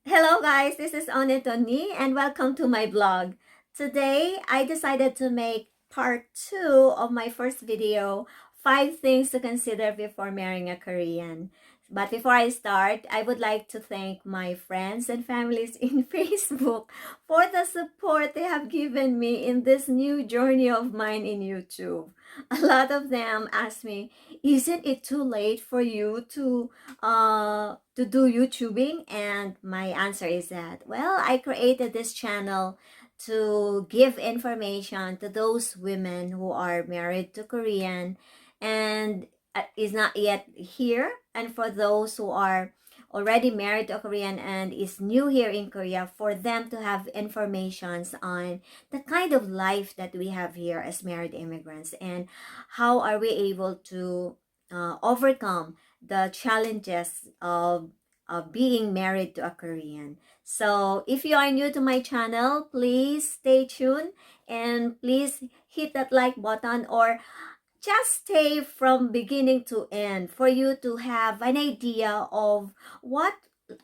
Hello guys, this is ONNIE and welcome to my blog. Today, I decided to make part 2 of my first video, 5 things to consider before marrying a Korean. But before I start, I would like to thank my friends and families in Facebook for the support they have given me in this new journey of mine in YouTube. A lot of them asked me, isn't it too late for you to do YouTubing? And my answer is that, well, I created this channel to give information to those women who are married to Korean and is not yet here, and for those who are already married to a Korean and is new here in Korea, for them to have informations on the kind of life that we have here as married immigrants and how are we able to overcome the challenges of being married to a Korean. So if you are new to my channel, please stay tuned and please hit that like button or just stay from beginning to end for you to have an idea of what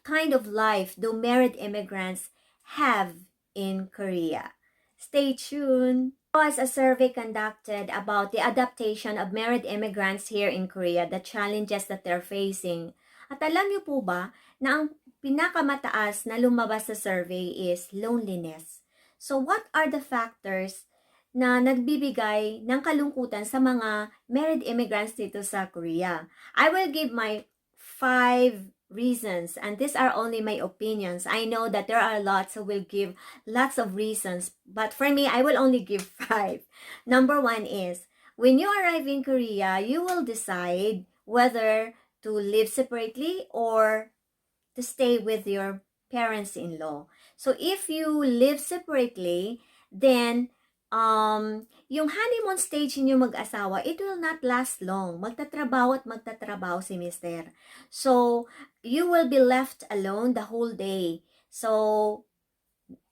kind of life do married immigrants have in Korea. Stay tuned. There was a survey conducted about the adaptation of married immigrants here in Korea, the challenges that they're facing. At alam niyo po ba na ang pinakamataas na lumabas sa survey is loneliness. So what are the factors na nagbibigay ng kalungkutan sa mga married immigrants dito sa Korea? I will give my 5 reasons, and these are only my opinions. I know that there are lots who will give lots of reasons, but for me, I will only give 5. Number 1 is, when you arrive in Korea, you will decide whether to live separately or to stay with your parents-in-law. So if you live separately, then yung honeymoon stage niyo mag-asawa, it will not last long. Magtatrabaho at magtatrabaho si mister. So, you will be left alone the whole day. So,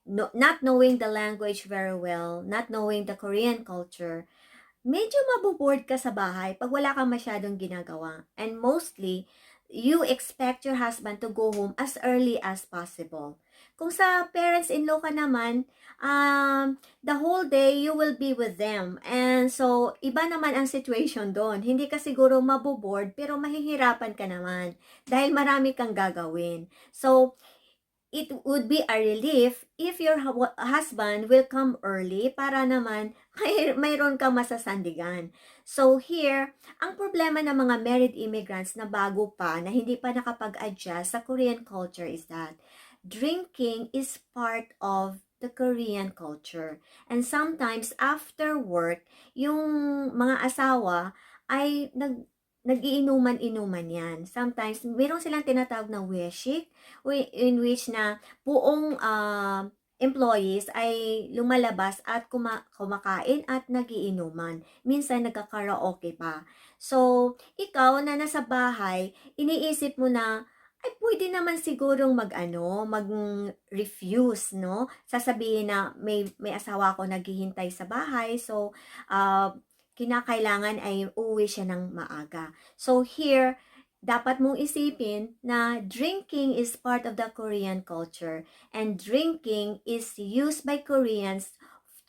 not knowing the language very well, not knowing the Korean culture, medyo maboboard ka sa bahay pag wala kang masyadong ginagawa. And mostly, you expect your husband to go home as early as possible. Kung sa parents-in-law ka naman, the whole day you will be with them. And so, iba naman ang situation doon. Hindi ka siguro maboboard, pero mahihirapan ka naman dahil marami kang gagawin. So, it would be a relief if your husband will come early para naman mayroon kang masasandigan. So here, ang problema ng mga married immigrants na bago pa, na hindi pa nakapag-adjust sa Korean culture is that drinking is part of the Korean culture. And sometimes after work, yung mga asawa ay nag-iinuman-inuman yan. Sometimes, meron silang tinatawag na weshik, in which na buong employees ay lumalabas at kumakain at nagiinuman. Minsan, nagkakaraoke pa. So, ikaw na nasa bahay, iniisip mo na, ay pwede naman sigurong mag-refuse, no? Sasabihin na may asawa ako naghihintay sa bahay, so, kinakailangan ay uuwi siya ng maaga. So here, dapat mong isipin na drinking is part of the Korean culture and drinking is used by Koreans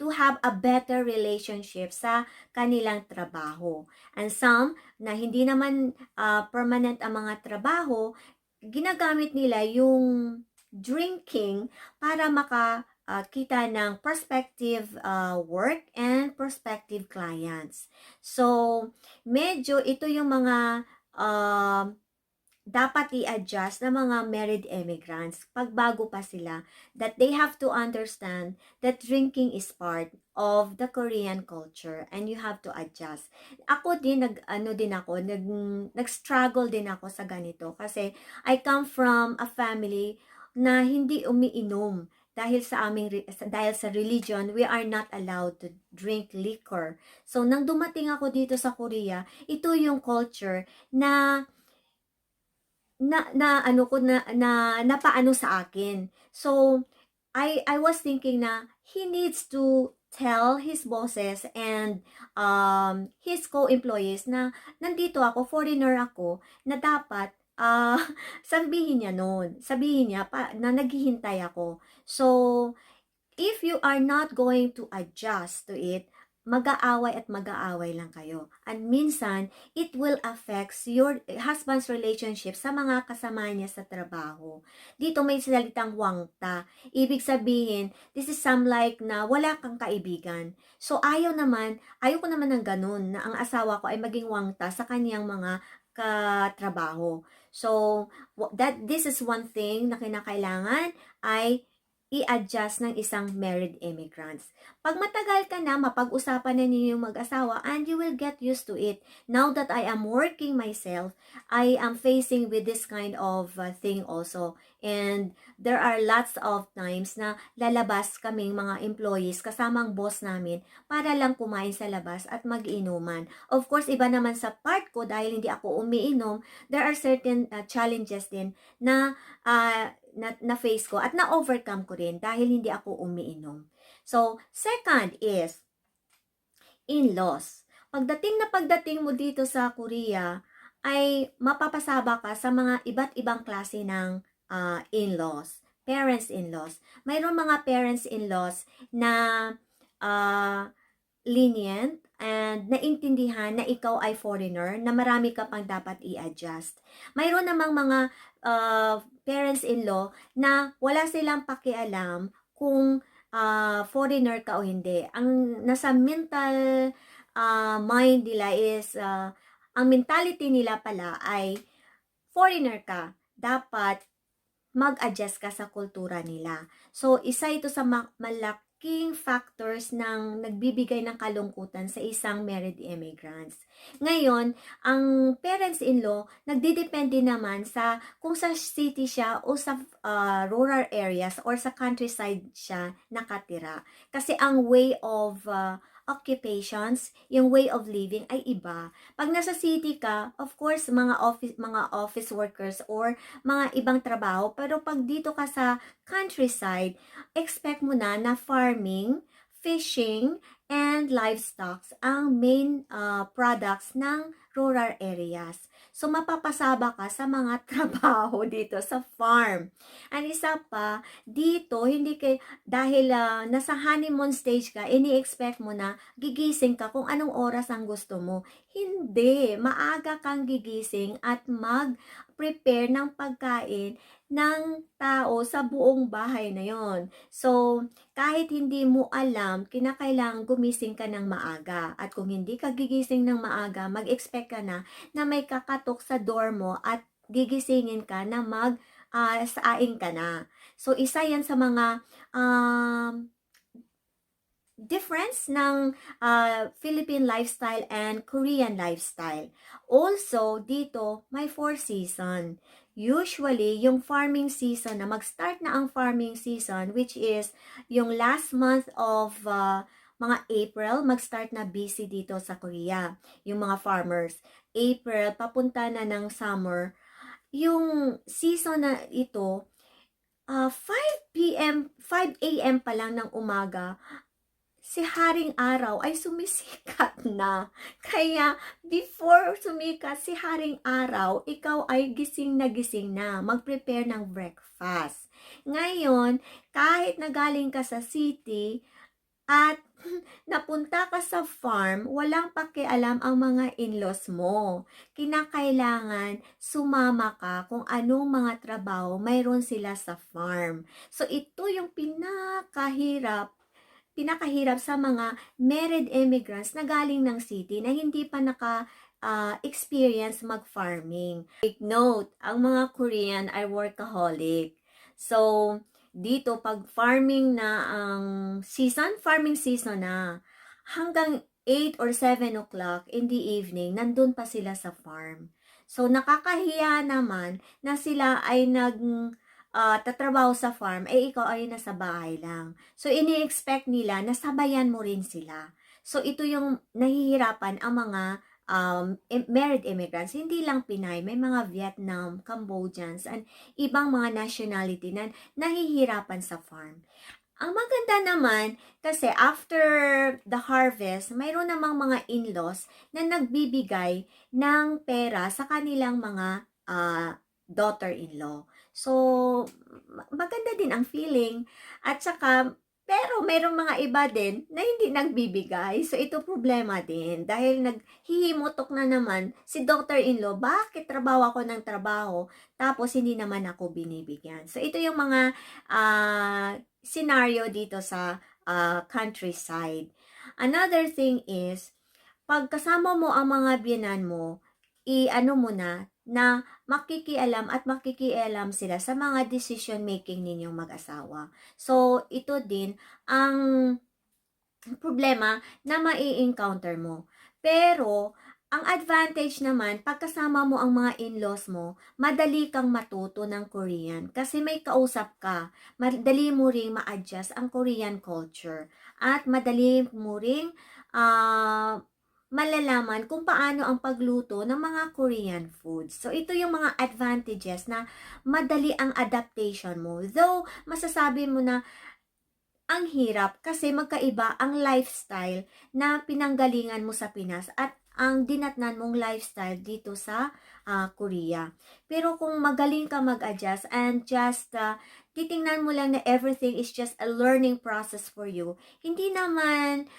to have a better relationship sa kanilang trabaho. And some na hindi naman permanent ang mga trabaho, ginagamit nila yung drinking para kita ng prospective work and prospective clients. So, medyo ito yung mga dapat i-adjust ng mga married immigrants pag bago pa sila, that they have to understand that drinking is part of the Korean culture and you have to adjust. Ako din, nag-struggle din ako sa ganito kasi I come from a family na hindi umiinom dahil sa religion, we are not allowed to drink liquor. So nang dumating ako dito sa Korea, ito yung culture na napaano sa akin. So I was thinking na he needs to tell his bosses and his co-employees na nandito ako, foreigner ako, na dapat ah, sabihin niya nun, sabihin niya na naghihintay ako. So, if you are not going to adjust to it, mag-aaway at mag-aaway lang kayo. And minsan, it will affect your husband's relationship sa mga kasama niya sa trabaho. Dito may salitang wangta. Ibig sabihin, this is some like na wala kang kaibigan. So, ayaw ko naman ng ganun na ang asawa ko ay maging wangta sa kanyang mga katrabaho. So, this is one thing na kinakailangan ay i-adjust ng isang married immigrants. Pag matagal ka na, mapag-usapan na ninyo yung mag-asawa and you will get used to it. Now that I am working myself, I am facing with this kind of thing also. And there are lots of times na lalabas kaming mga employees kasamang boss namin para lang kumain sa labas at mag-inuman. Of course, iba naman sa part ko dahil hindi ako umiinom, there are certain challenges din na na-face ko at na-overcome ko rin dahil hindi ako umiinom. So, second is in-laws. Pagdating mo dito sa Korea, ay mapapasaba ka sa mga iba't ibang klase ng in-laws, parents-in-laws. Mayroon mga parents-in-laws na lenient and naintindihan na ikaw ay foreigner, na marami ka pang dapat i-adjust. Mayroon namang mga parents-in-law na wala silang pakialam kung foreigner ka o hindi. Ang nasa mental mind nila is, ang mentality nila pala ay foreigner ka. Dapat mag-adjust ka sa kultura nila. So, isa ito sa malaking factors ng nagbibigay ng kalungkutan sa isang married immigrants. Ngayon, ang parents-in-law, nagdidepende naman sa kung sa city siya o sa rural areas or sa countryside siya nakatira. Kasi ang way of occupations, yung way of living ay iba. Pag nasa city ka, of course, mga office workers or mga ibang trabaho, pero pag dito ka sa countryside, expect mo na farming, fishing, and livestock ang main products ng rural areas. So, mapapasaba ka sa mga trabaho dito sa farm. Ang isa pa, dito, dahil nasa honeymoon stage ka, ini-expect mo na gigising ka kung anong oras ang gusto mo. Hindi. Maaga kang gigising at mag-prepare ng pagkain ng tao sa buong bahay na yon. So, kahit hindi mo alam, kinakailangan gumising ka ng maaga. At kung hindi ka gigising ng maaga, mag-expect ka na may kakatok sa door mo at gigisingin ka na saing ka na. So, isa yan sa mga difference ng Philippine lifestyle and Korean lifestyle. Also, dito, may 4 season. Usually, yung farming season, na mag-start na ang farming season, which is yung last month of mga April, mag-start na busy dito sa Korea. Yung mga farmers. April, papunta na ng summer. Yung season na ito, 5 a.m. pa lang ng umaga, si Haring Araw ay sumisikat na. Kaya, before sumikat si Haring Araw, ikaw ay gising na, mag-prepare ng breakfast. Ngayon, kahit nagaling ka sa city, at napunta ka sa farm, walang pakialam ang mga in-laws mo. Kinakailangan sumama ka kung anong mga trabaho mayroon sila sa farm. So, ito yung pinakahirap sa mga married immigrants na galing ng city na hindi pa experience mag-farming. Take note, ang mga Korean ay workaholic. So, dito pag farming season na, hanggang 8 or 7 o'clock in the evening, nandun pa sila sa farm. So, nakakahiya naman na sila ay tatrabaho sa farm, ikaw ay nasa bahay lang. So, ini-expect nila na sabayan mo rin sila. So, ito yung nahihirapan ang mga married immigrants. Hindi lang Pinay, may mga Vietnam, Cambodians, and ibang mga nationality na nahihirapan sa farm. Ang maganda naman, kasi after the harvest, mayroon namang mga in-laws na nagbibigay ng pera sa kanilang mga daughter-in-law. So, maganda din ang feeling. At saka, pero mayroong mga iba din na hindi nagbibigay. So, ito problema din. Dahil naghihimutok na naman si daughter-in-law, bakit trabaho ako ng trabaho, tapos hindi naman ako binibigyan. So, ito yung mga scenario dito sa countryside. Another thing is, pag kasama mo ang mga biyenan mo, i-ano mo na makikialam at makikialam sila sa mga decision making ninyong mag-asawa. So, ito din ang problema na mai-encounter mo. Pero, ang advantage naman, pagkasama mo ang mga in-laws mo, madali kang matuto ng Korean kasi may kausap ka. Madali mo ring ma-adjust ang Korean culture. At madali mo ring malalaman kung paano ang pagluto ng mga Korean foods. So, ito yung mga advantages na madali ang adaptation mo. Though, masasabi mo na ang hirap kasi magkaiba ang lifestyle na pinanggalingan mo sa Pinas at ang dinatnan mong lifestyle dito sa Korea. Pero kung magaling ka mag-adjust and just titingnan mo lang na everything is just a learning process for you, hindi naman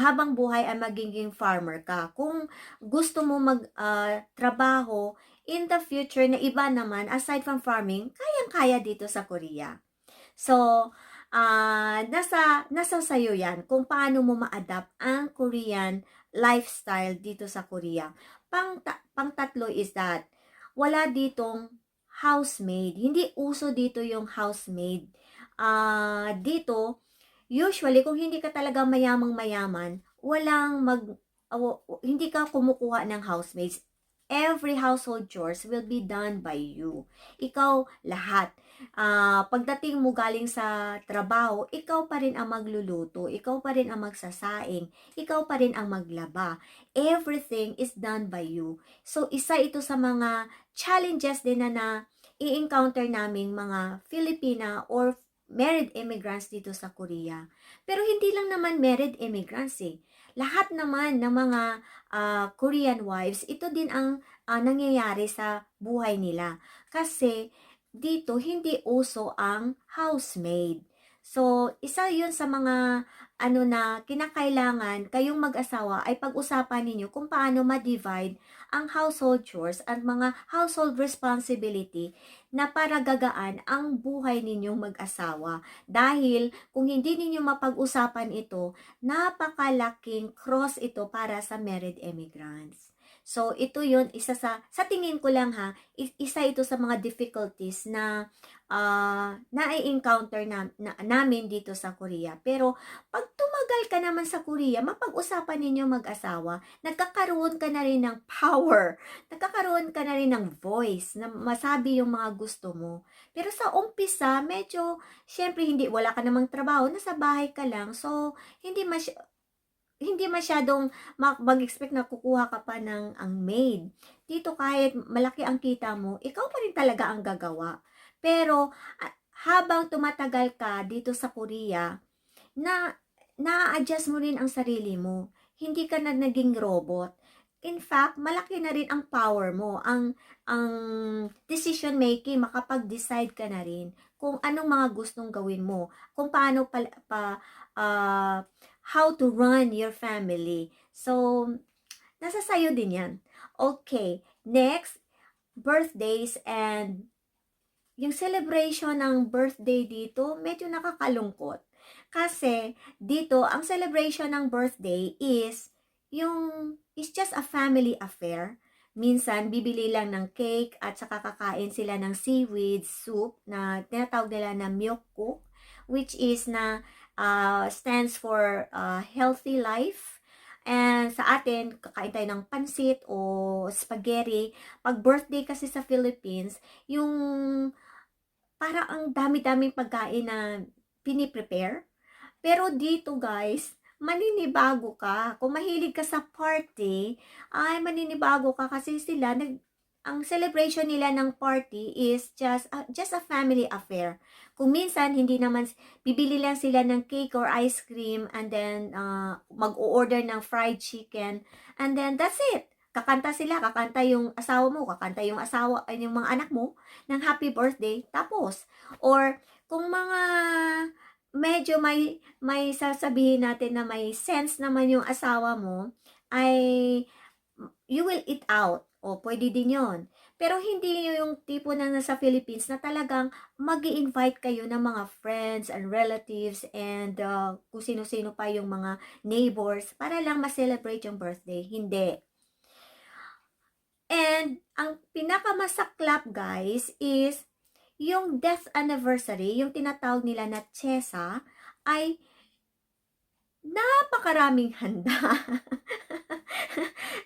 habang buhay ay magiging farmer ka. Kung gusto mo mag-trabaho in the future na iba naman, aside from farming, kayang-kaya dito sa Korea. So, nasa sayo yan kung paano mo ma-adapt ang Korean lifestyle dito sa Korea. Pang-tatlo is that wala ditong housemaid. Hindi uso dito yung housemaid. Dito, usually, kung hindi ka talaga mayamang-mayaman, hindi ka kumukuha ng housemaid. Every household chores will be done by you. Ikaw lahat. Pagdating mo galing sa trabaho, ikaw pa rin ang magluluto, ikaw pa rin ang magsasaing, ikaw pa rin ang maglaba. Everything is done by you. So, isa ito sa mga challenges din na i-encounter naming mga Filipina or married immigrants dito sa Korea. Pero hindi lang naman married immigrants eh. Lahat naman ng mga Korean wives, ito din ang nangyayari sa buhay nila. Kasi dito hindi uso ang housemaid. So, isa yun sa mga na kinakailangan kayong mag-asawa ay pag-usapan ninyo kung paano ma-divide ang household chores at mga household responsibility na para gagaan ang buhay ninyong mag-asawa. Dahil kung hindi ninyo mapag-usapan ito, napakalaking cross ito para sa married immigrants. So, ito yun, isa sa tingin ko lang isa ito sa mga difficulties na na-encounter namin dito sa Korea. Pero, pag tumagal ka naman sa Korea, mapag-usapan ninyo mag-asawa, nagkakaroon ka na rin ng power, nagkakaroon ka na rin ng voice, na masabi yung mga gusto mo. Pero sa umpisa, medyo, syempre, wala ka namang trabaho, nasa bahay ka lang, so, hindi masyadong mag-expect na kukuha ka pa ng ang maid. Dito kahit malaki ang kita mo, ikaw pa rin talaga ang gagawa. Pero habang tumatagal ka dito sa Korea, na-adjust mo rin ang sarili mo. Hindi ka na naging robot. In fact, malaki na rin ang power mo, ang decision making, makapag-decide ka na rin kung anong mga gustong gawin mo, kung paano how to run your family. So, nasa sayo din yan. Okay, next, birthdays and yung celebration ng birthday dito, medyo nakakalungkot. Kasi, dito, ang celebration ng birthday is just a family affair. Minsan, bibili lang ng cake at saka kakain sila ng seaweed soup na tinatawag nila na myeokguk, which is stands for healthy life. And sa atin, kakain tayo ng pansit o spaghetti. Pag birthday kasi sa Philippines, yung parang ang dami-daming pagkain na piniprepare. Pero dito guys, maninibago ka. Kung mahilig ka sa party, ay maninibago ka kasi sila ang celebration nila ng party is just a family affair. Kung minsan, hindi naman, bibili lang sila ng cake or ice cream and then mag-o-order ng fried chicken and then that's it. kakanta sila, kakanta yung asawa mo, kakanta yung asawa, ay yung mga anak mo ng happy birthday, tapos. Or kung mga medyo may sasabihin natin na may sense naman yung asawa mo, ay you will eat out. O, pwede din yon. Pero hindi yung tipo na nasa Philippines na talagang mag-i-invite kayo ng mga friends and relatives and kung sino-sino pa yung mga neighbors para lang ma-celebrate yung birthday. Hindi. And ang pinakamasaklap guys is yung death anniversary, yung tinatawag nila na CHESA, ay napakaraming handa.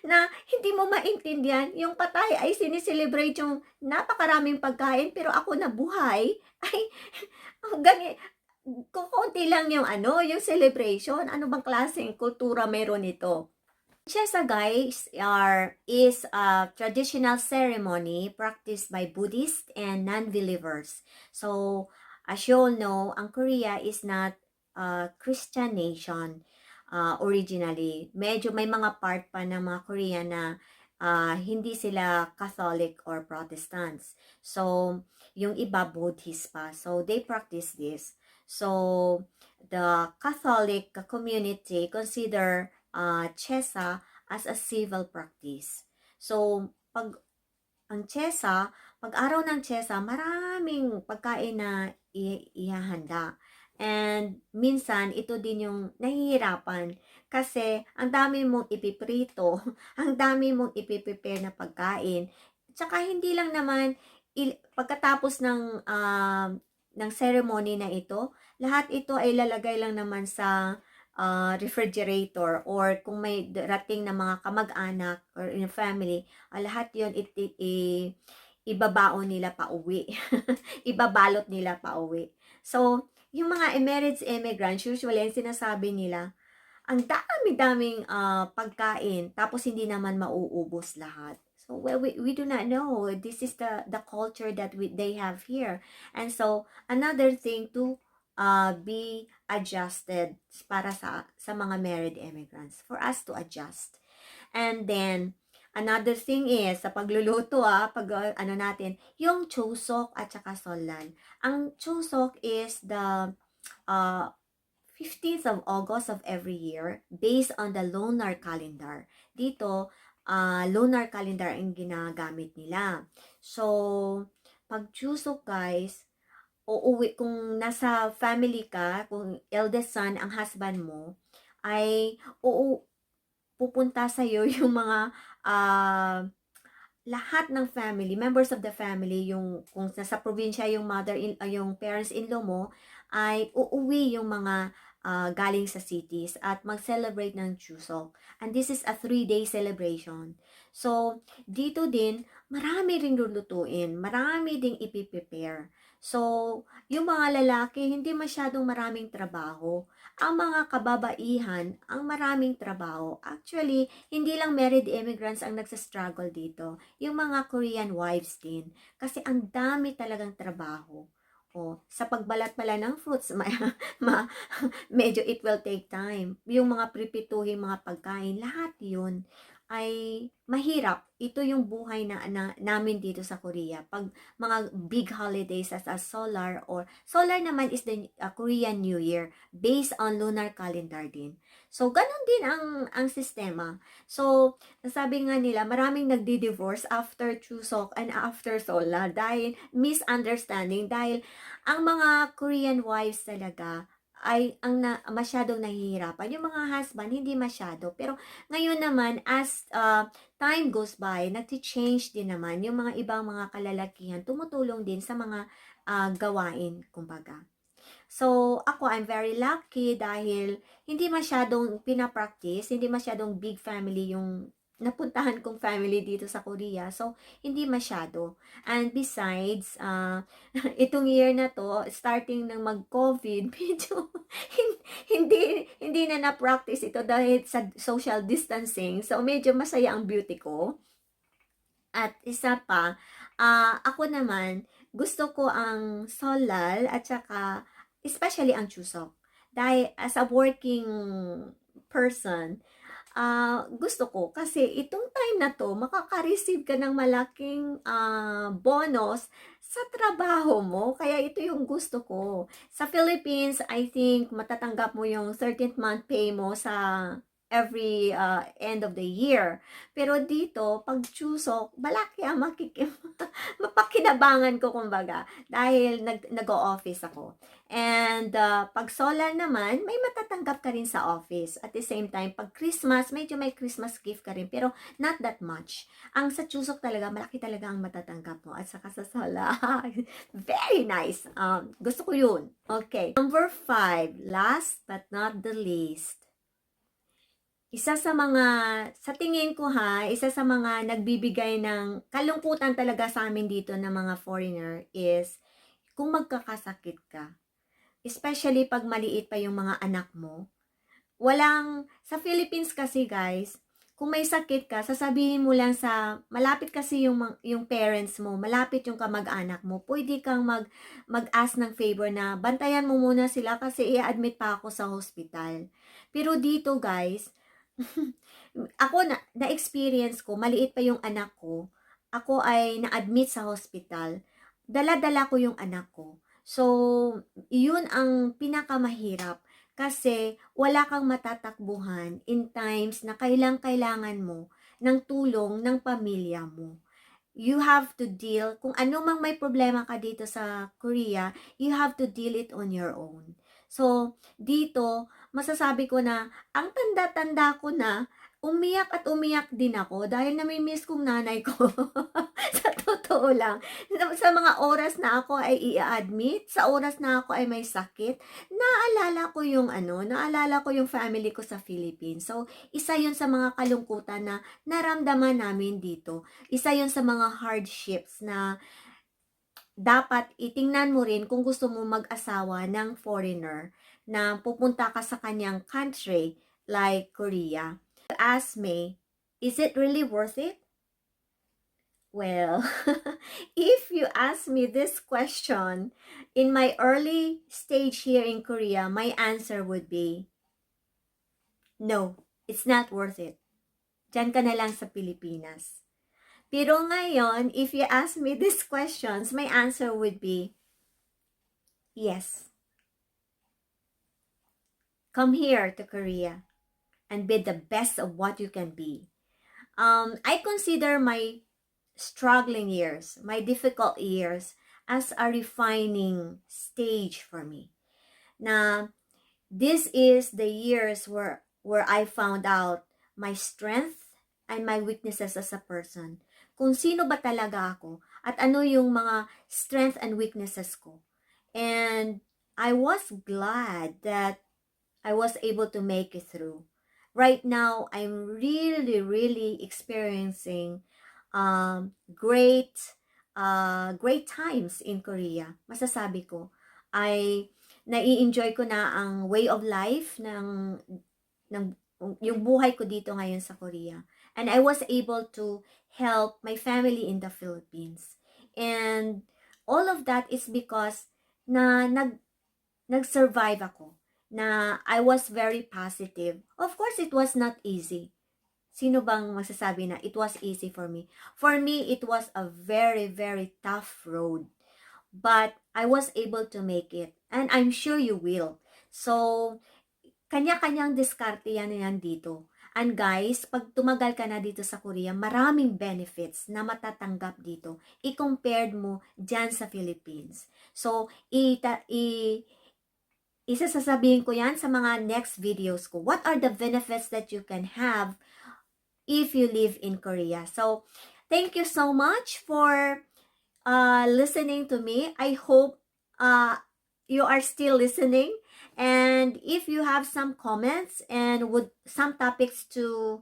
Na hindi mo maintindihan, yung patay ay sineselebrate yung napakaraming pagkain, pero ako na buhay, ay gani, kukunti lang yung yung celebration. Ano bang klaseng kultura meron ito? Chesa guys is a traditional ceremony practiced by Buddhists and non-believers. So, as you all know, ang Korea is not a Christian nation originally. Medyo may mga part pa ng mga Korean na hindi sila Catholic or Protestants. So, yung iba Buddhist pa. So, they practice this. So, the Catholic community consider CHESA as a civil practice. So, pag ang CHESA, pag araw ng CHESA, maraming pagkain na ihahanda. And minsan, ito din yung nahihirapan kasi ang dami mong ipiprito, ang dami mong ipiprepare na pagkain. Tsaka hindi lang naman, pagkatapos ng ceremony na ito, lahat ito ay lalagay lang naman sa refrigerator, or kung may darating na mga kamag-anak or in family, lahat yon ibabaon nila pa uwi. Ibabalot nila pa uwi. So, yung mga emeritus immigrants, usually, ang sinasabi nila, ang dami-daming pagkain, tapos hindi naman mauubos lahat. So, well, we do not know. This is the culture that they have here. And so, another thing to be adjusted para sa mga married immigrants, for us to adjust. And then another thing is sa pagluluto pag natin yung chusok at saka solal. Ang chusok is the 15th of August of every year based on the lunar calendar. Dito lunar calendar ang ginagamit nila. So pag chusok guys, uuwi, kung nasa family ka, kung eldest son ang husband mo, ay pupunta sa'yo yung mga lahat ng family, members of the family, yung kung nasa probinsya yung yung parents-in-law mo, ay uuwi yung mga galing sa cities at mag-celebrate ng Chuseok. And this is a 3-day celebration. So, dito din, marami ring lulutuin, marami ding ipiprepare. So, yung mga lalaki, hindi masyadong maraming trabaho. Ang mga kababaihan, ang maraming trabaho. Actually, hindi lang married immigrants ang nagsastruggle dito. Yung mga Korean wives din. Kasi ang dami talagang trabaho. Sa pagbalat pala ng fruits, medyo it will take time. Yung mga pripituhin, mga pagkain, lahat yun ay mahirap. Ito yung buhay na namin dito sa Korea. Pag mga big holidays as solar, or solar naman is the Korean New Year based on lunar calendar din. So, ganun din ang sistema. So, nasabi nga nila, maraming nagdi-divorce after Chuseok and after Solar dahil misunderstanding, dahil ang mga Korean wives talaga ay masyadong nahihirapan. Yung mga husband, hindi masyado. Pero ngayon naman, as time goes by, nagti-change din naman. Yung mga ibang mga kalalakihan, tumutulong din sa mga gawain, kumbaga. So, ako, I'm very lucky dahil hindi masyadong pinapractice, hindi masyadong big family yung napuntahan kong family dito sa Korea. So, hindi masyado. And besides, itong year na to, starting ng mag-COVID, medyo hindi na na-practice ito dahil sa social distancing. So, medyo masaya ang beauty ko. At isa pa, ako naman, gusto ko ang solal at saka especially ang chusok. Dahil as a working person, gusto ko kasi itong time na to, makaka-receive ka ng malaking bonus sa trabaho mo. Kaya ito yung gusto ko. Sa Philippines, I think matatanggap mo yung 13th month pay mo sa every end of the year. Pero dito, pag Chusok, balaki ang mapakinabangan ko kumbaga dahil nag-o-office ako. And pag solar naman, may matatanggap ka rin sa office. At the same time, pag Christmas, medyo may Christmas gift ka rin, pero not that much. Ang sa Chusok talaga, malaki talaga ang matatanggap mo. At saka sa solar, very nice. Gusto ko yun. Okay. Number 5, last but not the least. Isa sa mga, sa tingin ko isa sa mga nagbibigay ng kalungkutan talaga sa amin dito ng mga foreigner is kung magkakasakit ka. Especially pag maliit pa yung mga anak mo. Sa Philippines kasi guys, kung may sakit ka, sasabihin mo lang malapit kasi yung parents mo, malapit yung kamag-anak mo, pwede kang mag-ask ng favor na bantayan mo muna sila kasi i-admit pa ako sa hospital. Pero dito guys, ako na-experience ko, maliit pa yung anak ko, ako ay na-admit sa hospital, dala-dala ko yung anak ko. So, yun ang pinakamahirap kasi wala kang matatakbuhan in times na kailangan mo ng tulong ng pamilya mo. You have to deal, kung ano mang may problema ka dito sa Korea, you have to deal it on your own. So, dito, masasabi ko na, ang tanda-tanda ko na, umiyak at umiyak din ako dahil namimiss kong nanay ko. Sa totoo lang. Sa mga oras na ako ay i-admit, sa oras na ako ay may sakit, naalala ko yung family ko sa Philippines. So, isa yun sa mga kalungkutan na naramdaman namin dito. Isa yun sa mga hardships na dapat itingnan mo rin kung gusto mo mag-asawa ng foreigner na pupunta ka sa kanyang country like Korea. Ask me, is it really worth it? Well, if you ask me this question in my early stage here in Korea, my answer would be, no, it's not worth it. Diyan ka na lang sa Pilipinas. Pero ngayon, if you ask me these questions, my answer would be, yes. Come here to Korea and be the best of what you can be. I consider my struggling years, my difficult years, as a refining stage for me. Na this is the years where I found out my strength and my weaknesses as a person. Kung sino ba talaga ako at ano yung mga strength and weaknesses ko. And I was glad that I was able to make it through. Right now, I'm really experiencing great times in Korea. Masasabi ko, nai-enjoy ko na ang way of life ng yung buhay ko dito ngayon sa Korea. And I was able to help my family in the Philippines. And all of that is because nag-survive ako. Na I was very positive. Of course, it was not easy. Sino bang magsasabi na it was easy for me? For me, it was a very tough road. But I was able to make it. And I'm sure you will. So, kanya-kanyang diskarte yan dito. And guys, pag tumagal ka na dito sa Korea, maraming benefits na matatanggap dito. I-compared mo dyan sa Philippines. So, isasasabihin ko yan sa mga next videos ko. What are the benefits that you can have if you live in Korea? So, thank you so much for listening to me. I hope you are still listening. And if you have some comments and some topics to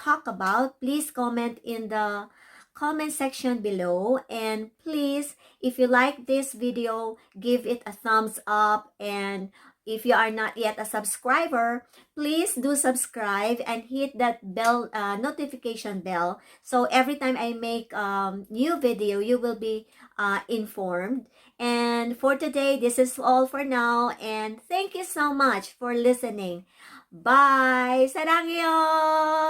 talk about, please comment in the comment section below. And please, if you like this video, give it a thumbs up. And if you are not yet a subscriber, please do subscribe and hit that bell, notification bell. So every time I make new video, you will be informed. And for today, this is all for now. And thank you so much for listening. Bye! 사랑해요!